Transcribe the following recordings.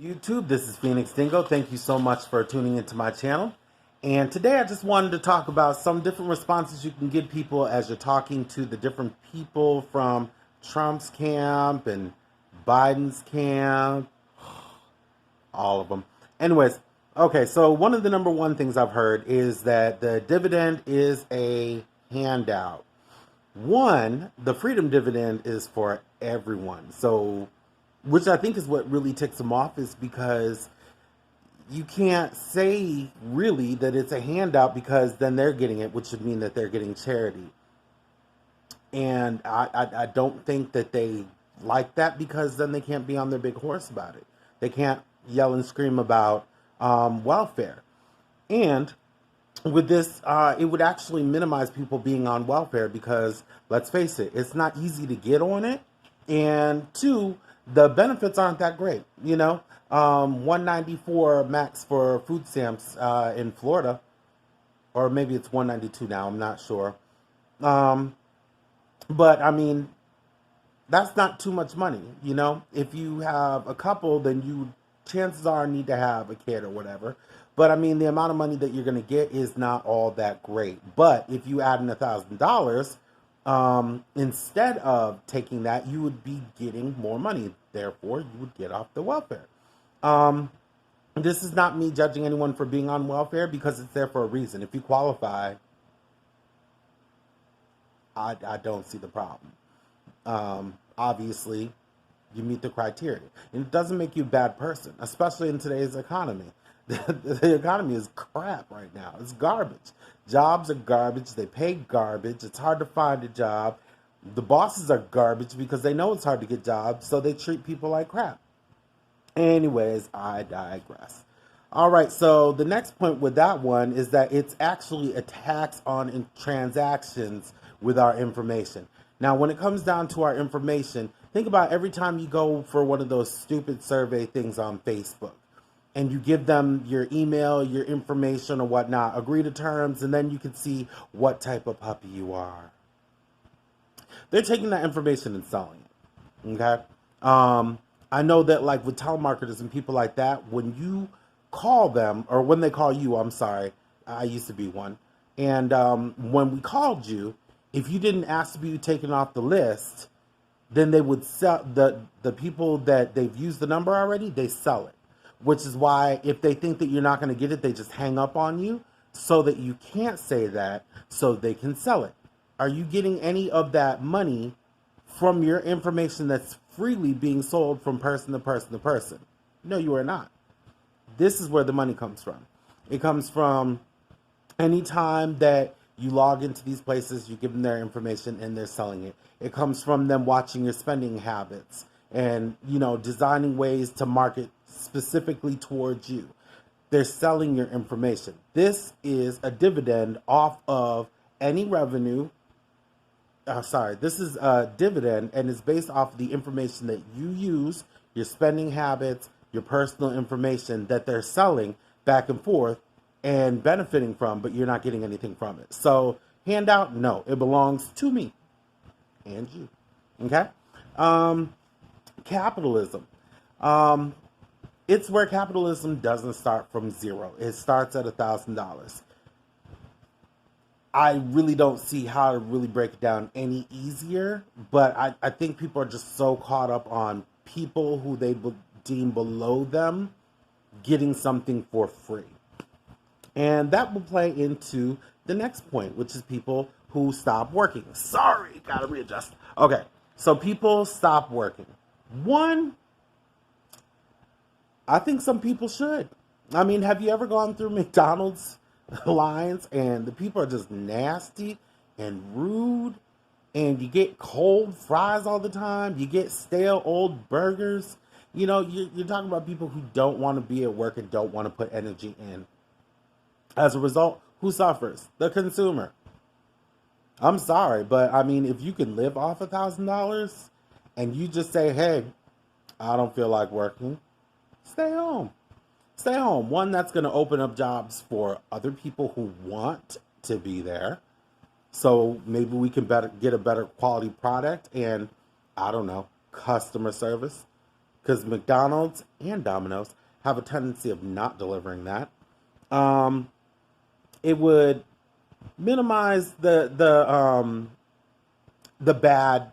YouTube, this is Phoenix Dingo. Thank you so much for tuning into my channel. And today I just wanted to talk about some different responses you can give people as you're talking to the different people from Trump's camp and Biden's camp, all of them. Anyways, okay, so one of the number one things I've heard is that the dividend is a handout. One, the freedom dividend is for everyone. So which I think is what really ticks them off, is because you can't say really that it's a handout because then they're getting it, which would mean that they're getting charity. And I don't think that they like that, because then they can't be on their big horse about it. They can't yell and scream about welfare. And with this, it would actually minimize people being on welfare because, let's face it, it's not easy to get on it. And two, the benefits aren't that great. 194 max for food stamps in Florida, or maybe it's 192 now, I'm not sure. But I mean, that's not too much money. If you have a couple, then you chances are need to have a kid or whatever. But I mean, the amount of money that you're going to get is not all that great. But if you add in $1,000, instead of taking that, you would be getting more money. Therefore, you would get off the welfare. This is not me judging anyone for being on welfare, because it's there for a reason. If you qualify, I don't see the problem. Obviously, you meet the criteria. And it doesn't make you a bad person, especially in today's economy. The economy is crap right now. It's garbage. Jobs are garbage. They pay garbage. It's hard to find a job. The bosses are garbage because they know it's hard to get jobs, so they treat people like crap. Anyways, I digress. All right, so the next point with that one is that it's actually a tax on transactions with our information. Now, when it comes down to our information, think about every time you go for one of those stupid survey things on Facebook, and you give them your email, your information, or whatnot, agree to terms, and then you can see what type of puppy you are. They're taking that information and selling it. Okay? I know that, like, with telemarketers and people like that, when you call them, or when they call you, I'm sorry, I used to be one, and when we called you, if you didn't ask to be taken off the list, then they would sell the people that they've used the number already, they sell it. Which is why, if they think that you're not going to get it, they just hang up on you so that you can't say that, so they can sell it. Are you getting any of that money from your information that's freely being sold from person to person to person? No, you are not. This is where the money comes from. It comes from any time that you log into these places, you give them their information, and they're selling it. It comes from them watching your spending habits and, designing ways to market specifically towards you. They're selling your information. This is a dividend off of any revenue. This is a dividend, and it's based off of the information that you use, your spending habits, your personal information that they're selling back and forth and benefiting from, but you're not getting anything from it. So, handout, no, it belongs to me and you. Okay? Capitalism. It's where capitalism doesn't start from zero. It starts at $1,000. I really don't see how to really break it down any easier, but I think people are just so caught up on people who they deem below them getting something for free. And that will play into the next point, which is people who stop working. Sorry, gotta readjust. Okay, so people stop working. One, I think some people should. I mean, have you ever gone through McDonald's lines and the people are just nasty and rude, and you get cold fries all the time, you get stale old burgers? You're talking about people who don't want to be at work and don't want to put energy in. As a result, who suffers? The consumer. I'm sorry, but I mean, if you can live off $1,000 and you just say, hey, I don't feel like working, stay home. Stay home. One, that's going to open up jobs for other people who want to be there. So maybe we can get a better quality product and, I don't know, customer service. because McDonald's and Domino's have a tendency of not delivering that. Um, it would minimize the bad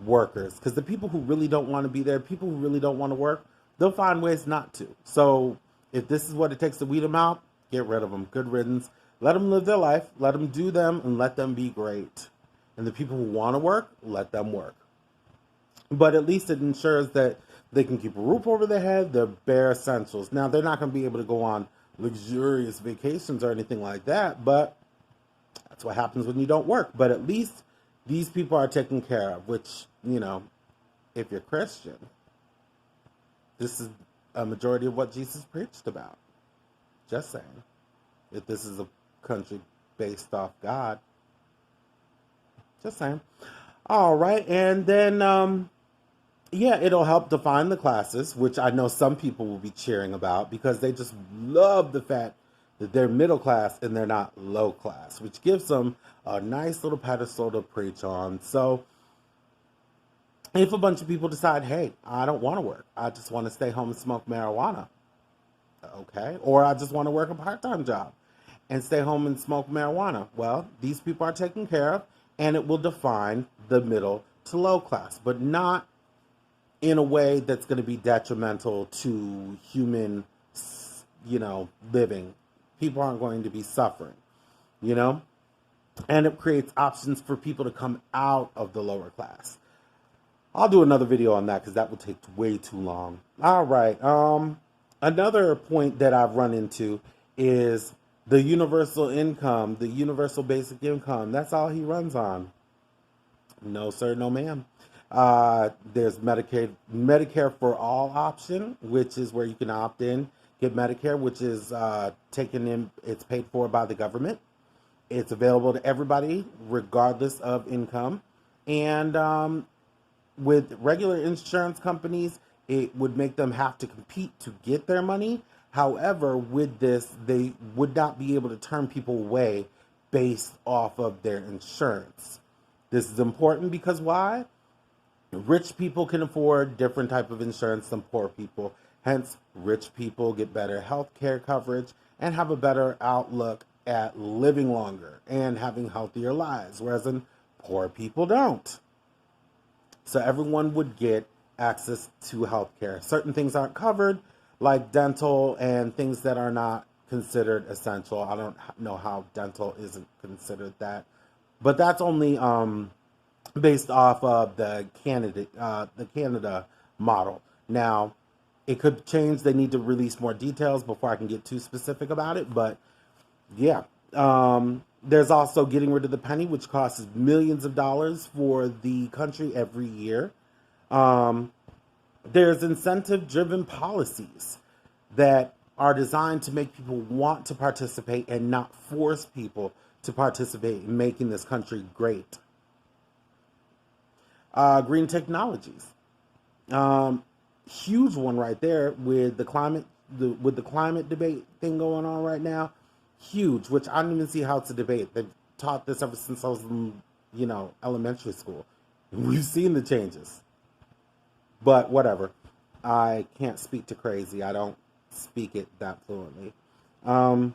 workers, because the people who really don't want to be there, people who really don't want to work, they'll find ways not to. So if this is what it takes to weed them out, get rid of them. Good riddance. Let them live their life, let them do them, and let them be great. And the people who want to work, let them work. But at least it ensures that they can keep a roof over their head, the bare essentials. Now, they're not going to be able to go on luxurious vacations or anything like that, but that's what happens when you don't work. But at least these people are taken care of, which, if you're Christian, this is a majority of what Jesus preached about. Just saying. If this is a country based off God. Just saying. All right. And then, it'll help define the classes, which I know some people will be cheering about because they just love the fact that they're middle class and they're not low class, which gives them a nice little pedestal to preach on. So if a bunch of people decide, hey, I don't want to work, I just want to stay home and smoke marijuana, okay, or I just want to work a part-time job and stay home and smoke marijuana, well, these people are taken care of, and it will define the middle to low class, but not in a way that's going to be detrimental to human, living. People aren't going to be suffering, and it creates options for people to come out of the lower class. I'll do another video on that because that would take way too long. All right. Another point that I've run into is the universal income, the universal basic income. That's all he runs on. No, sir, no, ma'am. There's Medicare for all option, which is where you can opt in, get Medicare, which is it's paid for by the government. It's available to everybody, regardless of income. And with regular insurance companies, it would make them have to compete to get their money. However, with this, they would not be able to turn people away based off of their insurance. This is important because why? Rich people can afford different type of insurance than poor people. Hence, rich people get better health care coverage and have a better outlook at living longer and having healthier lives, whereas poor people don't. So everyone would get access to health care. Certain things aren't covered, like dental and things that are not considered essential. I don't know how dental isn't considered that, but that's only based off of the Canada model. Now, it could change. They need to release more details before I can get too specific about it. But yeah, there's also getting rid of the penny, which costs millions of dollars for the country every year. There's incentive-driven policies that are designed to make people want to participate and not force people to participate in making this country great. Green technologies, huge one right there with the climate debate thing going on right now. Huge, which I don't even see how it's a debate. They've taught this ever since I was in, elementary school. We've seen the changes. But whatever. I can't speak to crazy. I don't speak it that fluently. And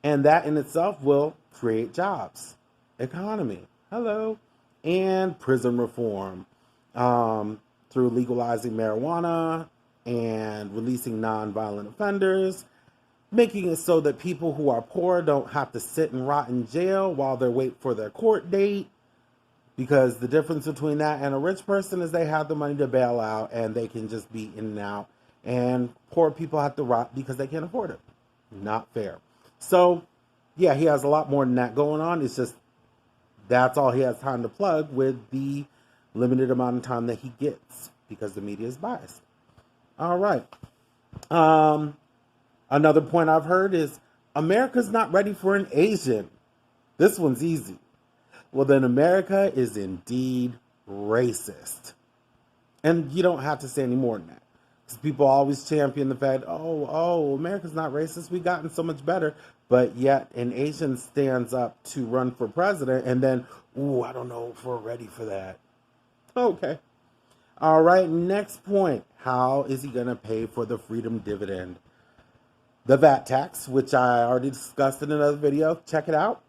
that in itself will create jobs, economy, hello, and prison reform through legalizing marijuana and releasing nonviolent offenders, making it so that people who are poor don't have to sit and rot in jail while they wait for their court date. Because the difference between that and a rich person is they have the money to bail out and they can just be in and out. And poor people have to rot because they can't afford it. Not fair. So, yeah, he has a lot more than that going on. It's just that's all he has time to plug with the limited amount of time that he gets because the media is biased. All right. Another point I've heard is America's not ready for an Asian. This one's easy. Well, then America is indeed racist. And you don't have to say any more than that. Because people always champion the fact, America's not racist. We've gotten so much better. But yet an Asian stands up to run for president and then, I don't know if we're ready for that. Okay. All right, next point. How is he going to pay for the freedom dividend? The VAT tax, which I already discussed in another video. Check it out.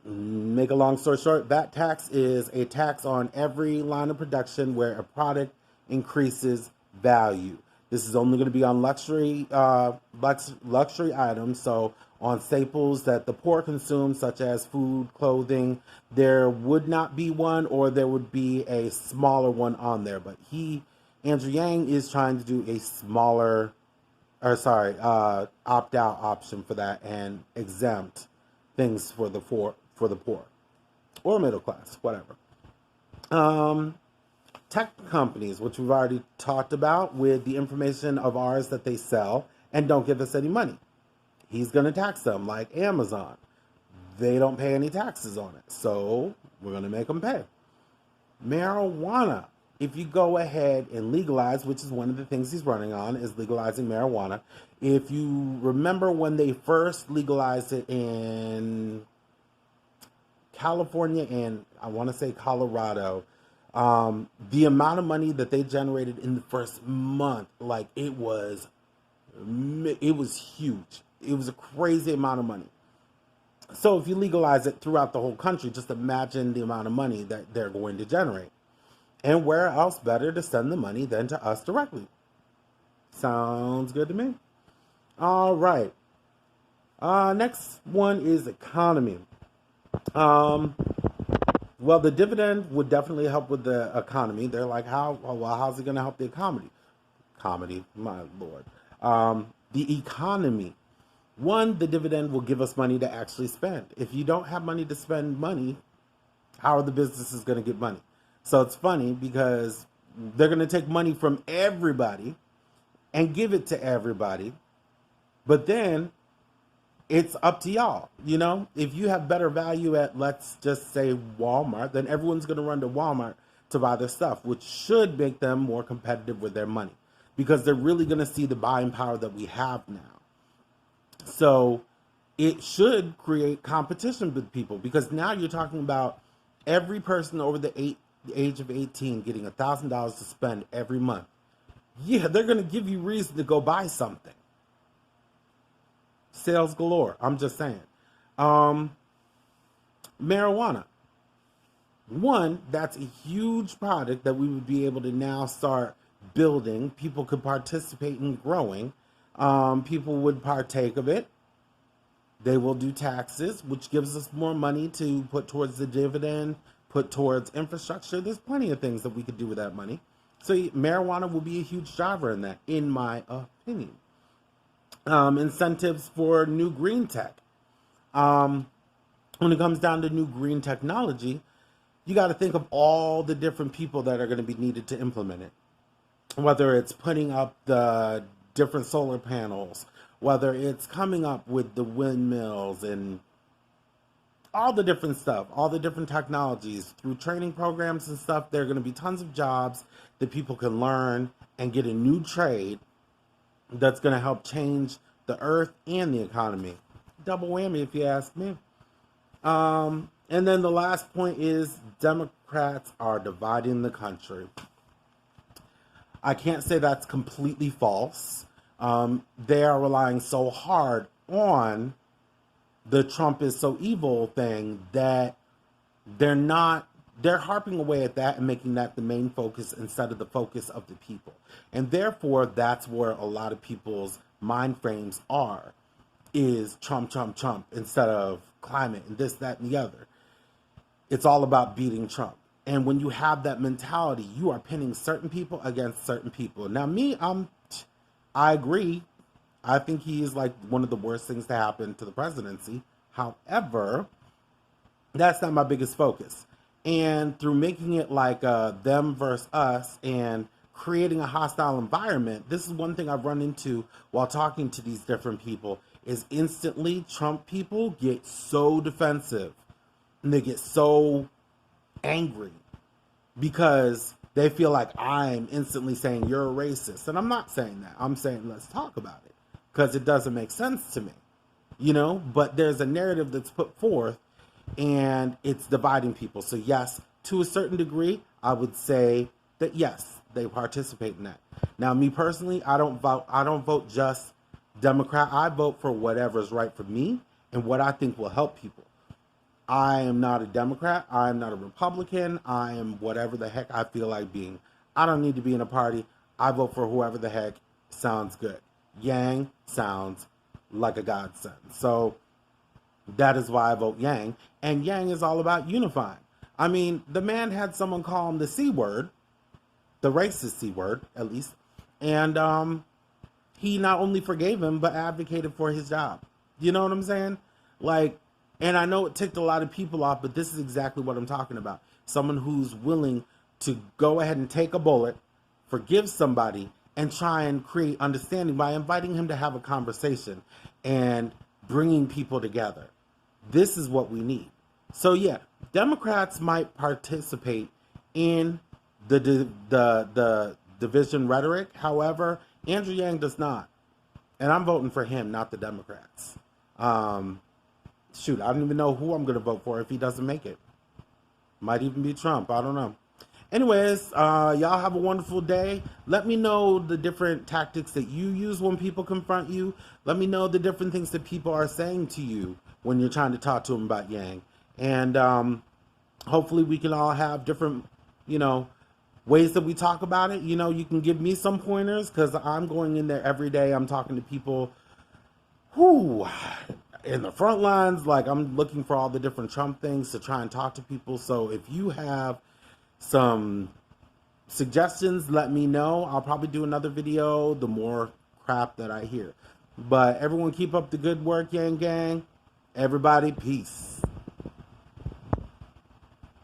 Make a long story short, VAT tax is a tax on every line of production where a product increases value. This is only going to be on luxury items, so on staples that the poor consume, such as food, clothing. There would not be one, or there would be a smaller one on there. But Andrew Yang, is trying to do a smaller, opt-out option for that and exempt things for the poor or middle class, whatever. Tech companies, which we've already talked about, with the information of ours that they sell and don't give us any money. He's going to tax them, like Amazon. They don't pay any taxes on it, so we're going to make them pay. Marijuana. If you go ahead and legalize, which is one of the things he's running on, is legalizing marijuana. If you remember when they first legalized it in California and I want to say Colorado, the amount of money that they generated in the first month, like it was huge. It was a crazy amount of money. So if you legalize it throughout the whole country, just imagine the amount of money that they're going to generate. And where else better to send the money than to us directly? Sounds good to me. All right. Next one is economy. Well, the dividend would definitely help with the economy. They're like, how's it going to help the economy? My lord. The economy. One, the dividend will give us money to actually spend. If you don't have money to spend money, how are the businesses going to get money? So it's funny because they're going to take money from everybody and give it to everybody. But then it's up to y'all. You know, if you have better value at, let's just say, Walmart, then everyone's going to run to Walmart to buy their stuff, which should make them more competitive with their money because they're really going to see the buying power that we have now. So it should create competition with people because now you're talking about every person over the age of 18 getting $1,000 to spend every month. Yeah, they're going to give you reason to go buy something. Sales galore. I'm just saying. Marijuana. One, that's a huge product that we would be able to now start building. People could participate in growing. People would partake of it. They will do taxes, which gives us more money to put towards the dividend, put towards infrastructure. There's plenty of things that we could do with that money. So marijuana will be a huge driver in that, in my opinion. Incentives for new green tech. When it comes down to new green technology, you got to think of all the different people that are going to be needed to implement it. Whether it's putting up the different solar panels, whether it's coming up with the windmills and all the different stuff, all the different technologies through training programs and stuff. There are going to be tons of jobs that people can learn and get a new trade that's going to help change the earth and the economy. Double whammy, if you ask me. And then the last point is Democrats are dividing the country. I can't say that's completely false. They are relying so hard on the Trump is so evil thing that they're harping away at that and making that the main focus instead of the focus of the people. And therefore, that's where a lot of people's mind frames is Trump, instead of climate and this, that, and the other. It's all about beating Trump. And when you have that mentality, you are pinning certain people against certain people. Now, I agree. I think he is like one of the worst things to happen to the presidency. However, that's not my biggest focus. And through making it like them versus us and creating a hostile environment, this is one thing I've run into while talking to these different people, is instantly Trump people get so defensive and they get so angry because they feel like I'm instantly saying you're a racist. And I'm not saying that. I'm saying let's talk about it because it doesn't make sense to me, you know, but there's a narrative that's put forth and it's dividing people. So yes, to a certain degree, I would say that yes, they participate in that. Now, me personally, I don't vote. I don't vote just Democrat. I vote for whatever is right for me and what I think will help people. I am not a Democrat. I am not a Republican. I am whatever the heck I feel like being. I don't need to be in a party. I vote for whoever the heck sounds good. Yang sounds like a godsend. So that is why I vote Yang. And Yang is all about unifying. I mean, the man had someone call him the C word, the racist C word, at least. And he not only forgave him, but advocated for his job. You know what I'm saying? Like, and I know it ticked a lot of people off, but this is exactly what I'm talking about. Someone who's willing to go ahead and take a bullet, forgive somebody, and try and create understanding by inviting him to have a conversation and bringing people together. This is what we need. So yeah, Democrats might participate in the division rhetoric. However, Andrew Yang does not. And I'm voting for him, not the Democrats. Shoot, I don't even know who I'm going to vote for if he doesn't make it. Might even be Trump. I don't know. Anyways, y'all have a wonderful day. Let me know the different tactics that you use when people confront you. Let me know the different things that people are saying to you when you're trying to talk to them about Yang. And hopefully we can all have different, ways that we talk about it. You can give me some pointers because I'm going in there every day. I'm talking to people who in the front lines. Like, I'm looking for all the different Trump things to try and talk to people. So if you have some suggestions, let me know. I'll probably do another video the more crap that I hear. But everyone keep up the good work, Yang Gang. Everybody, peace.